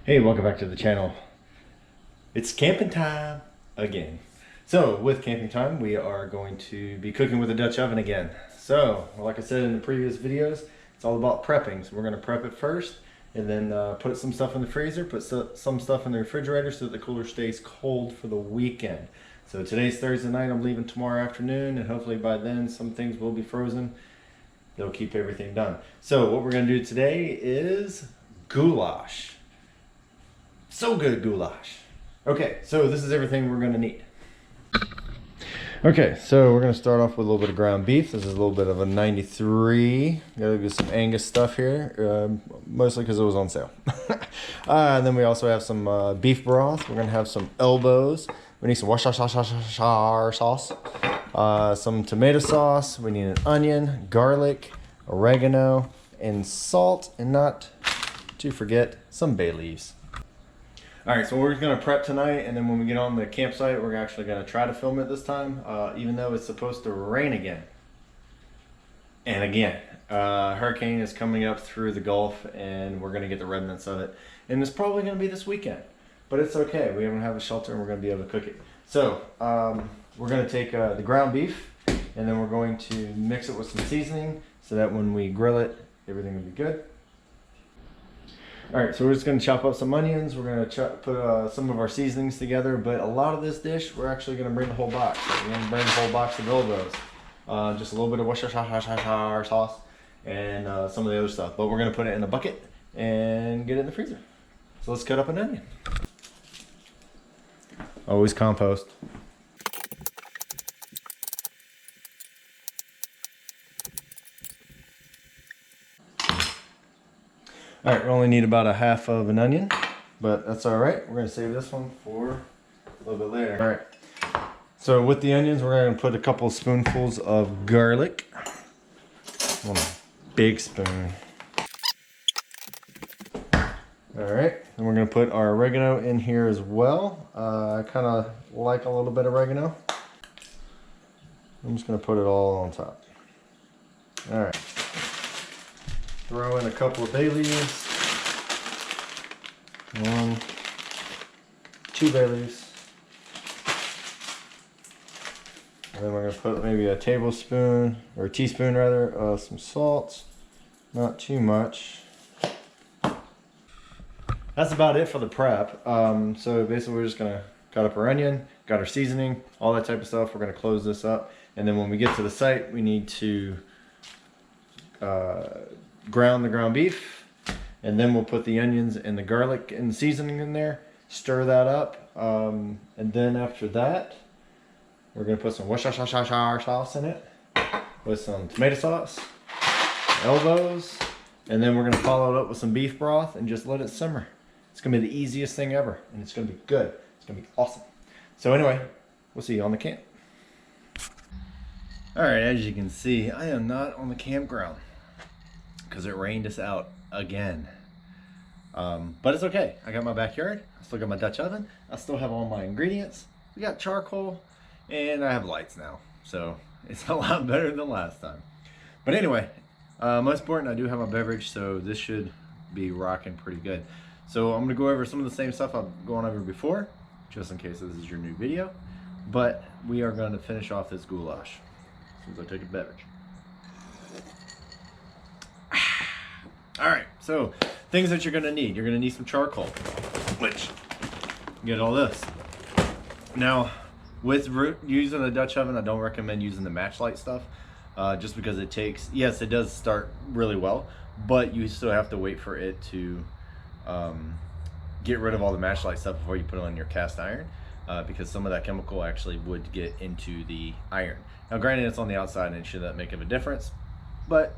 Hey, welcome back to the channel. It's camping time again. So with camping time, we are going to be cooking with a Dutch oven again. So like I said in the previous videos, it's all about prepping. So we're going to prep it first and then put some stuff in the freezer, put some stuff in the refrigerator so that the cooler stays cold for the weekend. So today's Thursday night, I'm leaving tomorrow afternoon, and hopefully by then some things will be frozen. They'll keep everything done. So what we're going to do today is goulash. So good goulash. Okay, so this is everything we're gonna need. Okay, so we're gonna start off with a little bit of ground beef. This is a little bit of a 93. Gotta get some Angus stuff here, mostly because it was on sale. And then we also have some beef broth. We're gonna have some elbows. We need some Worcestershire sauce, some tomato sauce. We need an onion, garlic, oregano, and salt, and not to forget some bay leaves. All right, so we're gonna prep tonight, and then when we get on the campsite, we're actually gonna try to film it this time, even though it's supposed to rain again. And again, hurricane is coming up through the Gulf, and we're gonna get the remnants of it. And it's probably gonna be this weekend, but it's okay. We have a shelter, and we're gonna be able to cook it. So we're gonna take the ground beef, and then we're going to mix it with some seasoning, so that when we grill it, everything will be good. All right, so we're just gonna chop up some onions. We're gonna put some of our seasonings together, but a lot of this dish, we're actually gonna bring the whole box. So we're gonna bring the whole box of elbows. Just a little bit of Worcestershire sauce and some of the other stuff. But we're gonna put it in a bucket and get it in the freezer. So let's cut up an onion. Always compost. All right, we only need about a half of an onion, but that's all right. We're gonna save this one for a little bit later. All right, so with the onions, we're gonna put a couple of spoonfuls of garlic. One big spoon. All right, and we're gonna put our oregano in here as well. I kind of like a little bit of oregano. I'm just gonna put it all on top. All right. Throw in a couple of bay leaves. 1, 2 bay leaves. And then we're going to put maybe a tablespoon, or a teaspoon rather, of some salt. Not too much. That's about it for the prep. So basically we're just going to cut up our onion, got our seasoning, all that type of stuff. We're going to close this up. And then when we get to the site, we need to ground the ground beef, and then we'll put the onions and the garlic and the seasoning in there, stir that up, and then after that we're going to put some Worcestershire sauce in it with some tomato sauce, elbows, and then we're going to follow it up with some beef broth and just let it simmer. It's going to be the easiest thing ever, and it's going to be good. It's going to be awesome. So anyway, we'll see you on the camp. All right, as you can see, I am not on the campground because it rained us out again. But it's okay. I got my backyard. I still got my Dutch oven. I still have all my ingredients. We got charcoal, and I have lights now. So it's a lot better than last time. But anyway, most important, I do have my beverage, so this should be rocking pretty good. So I'm gonna go over some of the same stuff I've gone over before, just in case this is your new video. But we are gonna finish off this goulash as soon as I take a beverage. All right, so things that you're gonna need. You're gonna need some charcoal, which you get all this. Now, with using a Dutch oven, I don't recommend using the matchlight stuff, just because it takes, yes, it does start really well, but you still have to wait for it to get rid of all the matchlight stuff before you put it on your cast iron, because some of that chemical actually would get into the iron. Now, granted, it's on the outside and it shouldn't make a difference, but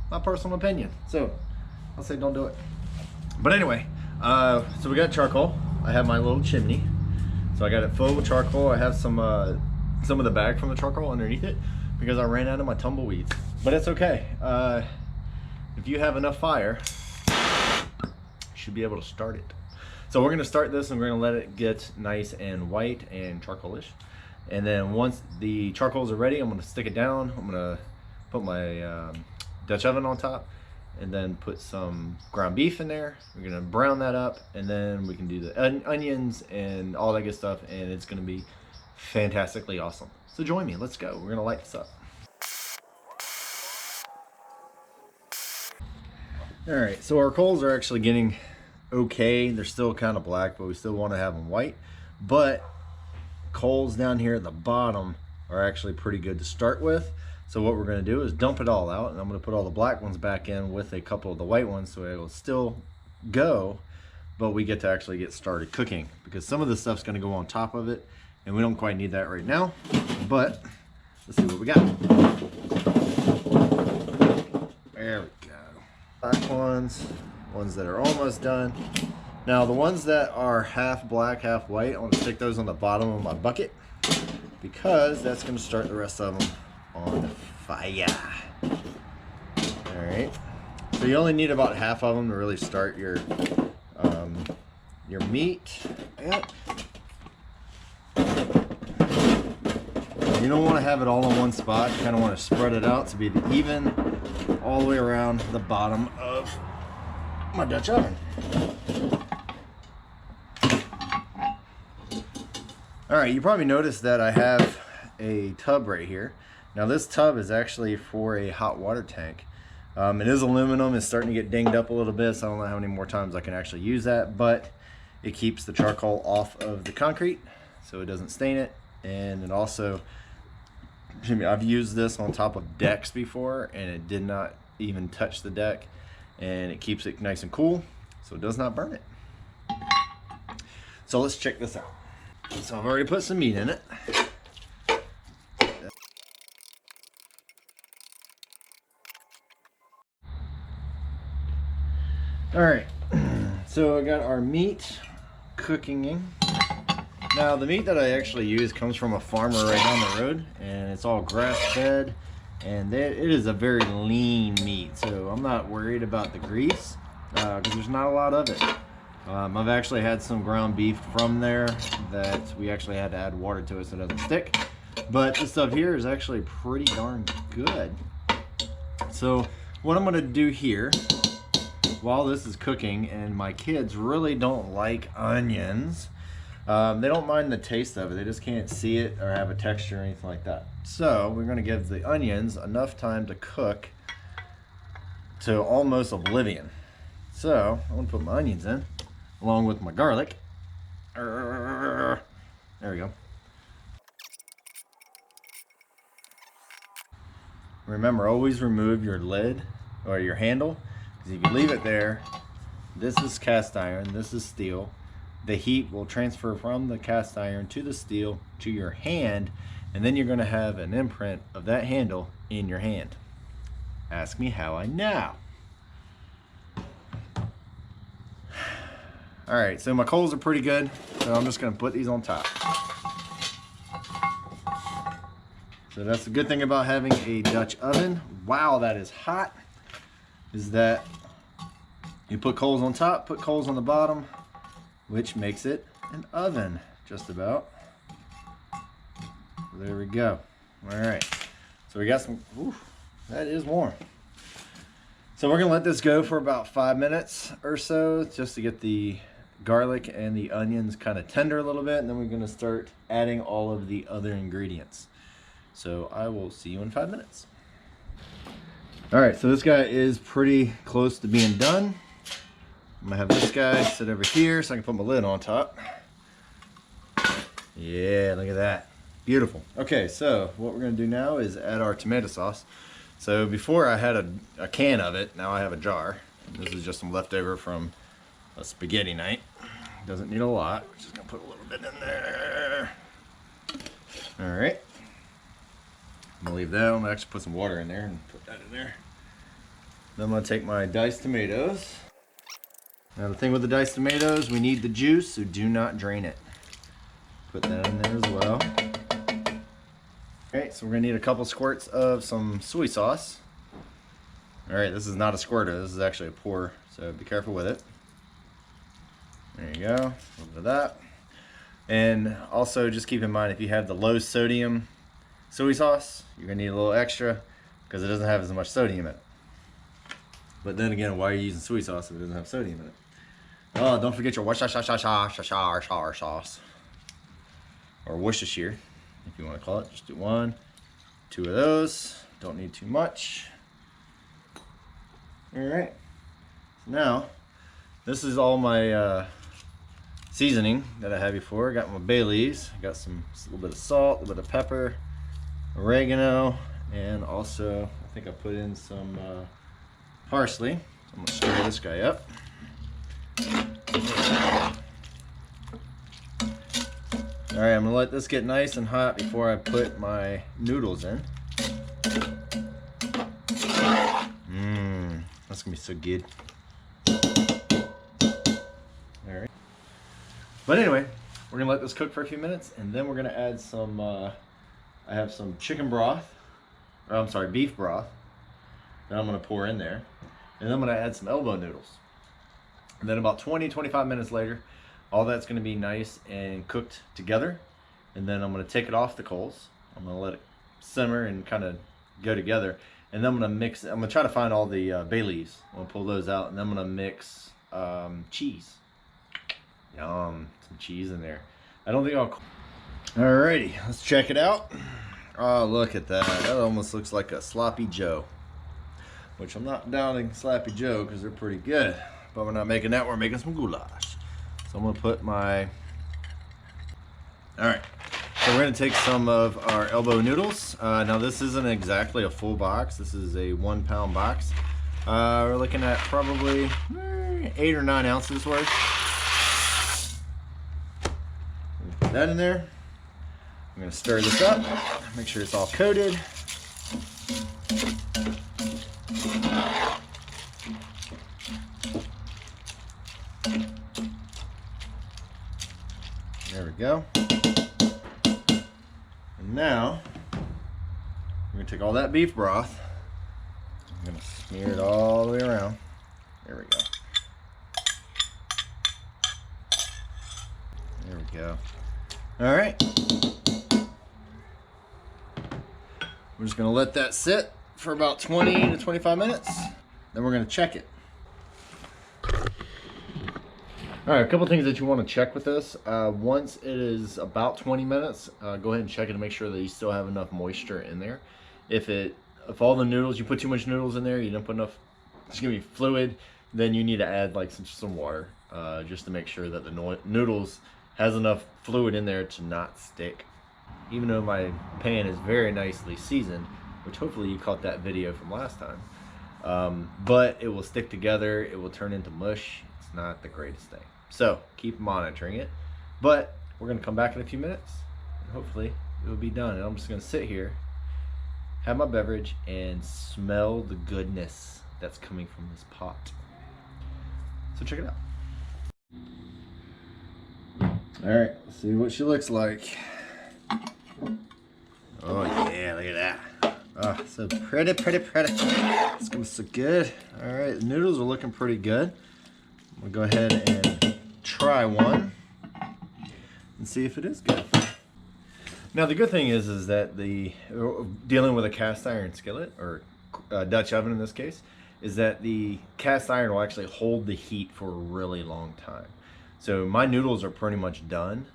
my personal opinion. So I'll say don't do it. But anyway, so we got charcoal. I have my little chimney. So I got it filled with charcoal. I have some of the bag from the charcoal underneath it because I ran out of my tumbleweeds. But it's okay. If you have enough fire, you should be able to start it. So we're gonna start this and we're gonna let it get nice and white and charcoalish. And then once the charcoals are ready, I'm gonna stick it down. I'm gonna put my Dutch oven on top, and then put some ground beef in there. We're gonna brown that up, and then we can do the onions and all that good stuff, and it's gonna be fantastically awesome. So join me, let's go. We're gonna light this up. All right, so our coals are actually getting okay. They're still kind of black, but we still want to have them white. But coals down here at the bottom are actually pretty good to start with. So what we're going to do is dump it all out, and I'm going to put all the black ones back in with a couple of the white ones, so it will still go, but we get to actually get started cooking, because some of the stuff's going to go on top of it, and we don't quite need that right now. But let's see what we got. There we go. Black ones that are almost done. Now the ones that are half black, half white, I want to stick those on the bottom of my bucket, because that's going to start the rest of them on fire. All right, so you only need about half of them to really start your meat. Yeah. You don't want to have it all in one spot. You kind of want to spread it out to be even all the way around the bottom of my Dutch oven. All right, you probably noticed that I have a tub right here. Now this tub is actually for a hot water tank. It is aluminum. It's starting to get dinged up a little bit, so I don't know how many more times I can actually use that, but it keeps the charcoal off of the concrete so it doesn't stain it. And it also, I've used this on top of decks before, and it did not even touch the deck, and it keeps it nice and cool, so it does not burn it. So let's check this out. So I've already put some meat in it. All right, so I got our meat cooking. Now the meat that I actually use comes from a farmer right down the road, and it's all grass fed, and it is a very lean meat, so I'm not worried about the grease because there's not a lot of it. I've actually had some ground beef from there that we actually had to add water to it so it doesn't stick, but this stuff here is actually pretty darn good. So what I'm gonna do here while this is cooking, and my kids really don't like onions, they don't mind the taste of it, they just can't see it or have a texture or anything like that. So we're going to give the onions enough time to cook to almost oblivion. So I'm going to put my onions in along with my garlic. There we go. Remember, always remove your lid or your handle, because if you leave it there, this is cast iron, this is steel. The heat will transfer from the cast iron to the steel to your hand, and then you're going to have an imprint of that handle in your hand. Ask me how I know. All right, so my coals are pretty good, so I'm just going to put these on top. So that's the good thing about having a Dutch oven. Wow, that is hot. Is that you put coals on top, put coals on the bottom, which makes it an oven, just about. There we go. All right, so we got some, ooh, that is warm. So we're gonna let this go for about 5 minutes or so, just to get the garlic and the onions kind of tender a little bit, and then we're gonna start adding all of the other ingredients. So I will see you in 5 minutes. All right, so this guy is pretty close to being done. I'm gonna have this guy sit over here so I can put my lid on top. Yeah, look at that. Beautiful. Okay, so what we're gonna do now is add our tomato sauce. So before I had a can of it, now I have a jar. This is just some leftover from a spaghetti night. Doesn't need a lot. We're just gonna put a little bit in there. All right. I'm gonna leave that. I'm gonna actually put some water in there and put that in there. Then I'm gonna take my diced tomatoes. Now the thing with the diced tomatoes, we need the juice, so do not drain it. Put that in there as well. Okay, so we're gonna need a couple squirts of some soy sauce. All right, this is not a squirter, this is actually a pour, so be careful with it. There you go, a little bit of that. And also just keep in mind, if you have the low sodium soy sauce, you're gonna need a little extra because it doesn't have as much sodium in it. But then again, why are you using soy sauce if it doesn't have sodium in it? Oh, don't forget your Worcestershire sauce. Or Worcestershire, if you want to call it. Just do 1, 2 of those. Don't need too much. All right. Now, this is all my seasoning that I had before. I got my bay leaves. I got a little bit of salt, a little bit of pepper, oregano, and also I think I put in some parsley. So I'm gonna stir this guy up. All right, I'm gonna let this get nice and hot before I put my noodles in. That's gonna be so good. All right. But anyway, we're gonna let this cook for a few minutes, and then we're gonna add some. I have some chicken broth, or I'm sorry, beef broth. That I'm gonna pour in there, and then I'm gonna add some elbow noodles. And then about 20-25 minutes later, all that's gonna be nice and cooked together. And then I'm gonna take it off the coals. I'm gonna let it simmer and kind of go together. And then I'm gonna mix. I'm gonna try to find all the bay leaves. I'm gonna pull those out, and then I'm gonna mix cheese. Yum, some cheese in there. I don't think I'll. Alrighty, let's check it out. Oh, look at that. That almost looks like a sloppy Joe. Which I'm not downing sloppy Joe because they're pretty good. But we're not making that. We're making some goulash. So I'm gonna put my. All right. So we're gonna take some of our elbow noodles. Now this isn't exactly a full box. This is a 1 pound box. We're looking at probably 8 or 9 ounces worth. Put that in there. I'm gonna stir this up. Make sure it's all coated. There we go. Now, we're gonna take all that beef broth. I'm gonna smear it all the way around. There we go. There we go. All right. We're just gonna let that sit for about 20 to 25 minutes. Then we're gonna check it. All right, a couple things that you want to check with this. Once it is about 20 minutes, go ahead and check it to make sure that you still have enough moisture in there. If all the noodles, you put too much noodles in there, you don't put enough, it's gonna be fluid, then you need to add like some water, just to make sure that the noodles has enough fluid in there to not stick. Even though my pan is very nicely seasoned, which hopefully you caught that video from last time, but it will stick together, it will turn into mush. It's not the greatest thing. So keep monitoring it, but we're gonna come back in a few minutes and hopefully it will be done. And I'm just gonna sit here, have my beverage, and smell the goodness that's coming from this pot. So check it out. All right, let's see what she looks like. Oh yeah, look at that. Oh, so pretty, pretty, pretty. It's gonna be so good. All right, the noodles are looking pretty good. I'm gonna go ahead and try one and see if it is good. Now the good thing is that dealing with a cast iron skillet, or Dutch oven in this case, is that the cast iron will actually hold the heat for a really long time. So my noodles are pretty much done.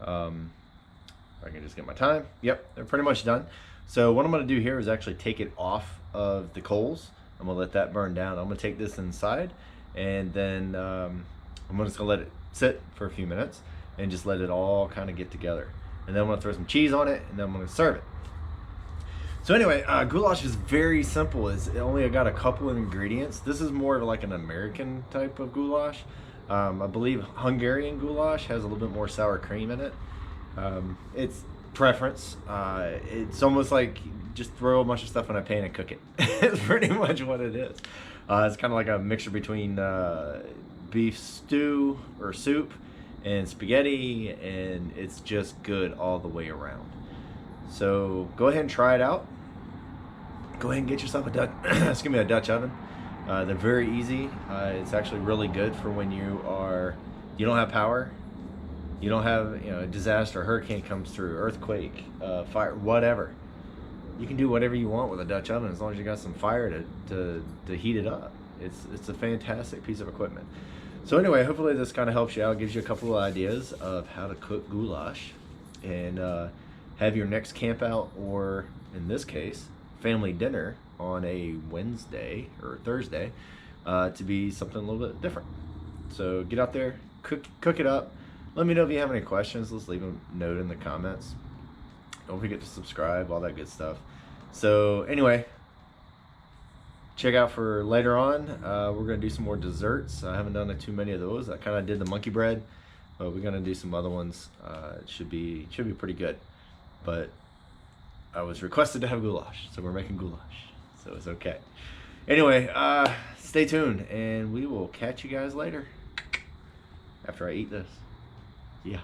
If I can just get my time. Yep, they're pretty much done. So what I'm gonna do here is actually take it off of the coals. I'm gonna let that burn down. I'm gonna take this inside, and then I'm just gonna let it sit for a few minutes and just let it all kind of get together. And then I'm gonna throw some cheese on it, and then I'm gonna serve it. So anyway, goulash is very simple. It's only got a couple of ingredients. This is more of like an American type of goulash. I believe Hungarian goulash has a little bit more sour cream in it. It's preference. It's almost like just throw a bunch of stuff in a pan and cook it. It's pretty much what it is. It's kind of like a mixture between beef stew or soup and spaghetti, and it's just good all the way around. So go ahead and try it out. Go ahead and get yourself a Dutch, excuse me, a Dutch oven. They're very easy. It's actually really good for when you don't have power, you don't have, a disaster, a hurricane comes through, earthquake, fire, whatever. You can do whatever you want with a Dutch oven as long as you got some fire to heat it up. It's a fantastic piece of equipment. So anyway, hopefully this kind of helps you out, gives you a couple of ideas of how to cook goulash and have your next camp out, or in this case, family dinner on a Wednesday or Thursday to be something a little bit different. So get out there, cook it up. Let me know if you have any questions. Let's leave a note in the comments. Don't forget to subscribe, all that good stuff. So anyway, check out for later on. We're gonna do some more desserts. I haven't done too many of those. I kind of did the monkey bread, but we're gonna do some other ones. It should be pretty good. But I was requested to have goulash, so we're making goulash. So it's okay. Anyway, stay tuned, and we will catch you guys later after I eat this. Yeah.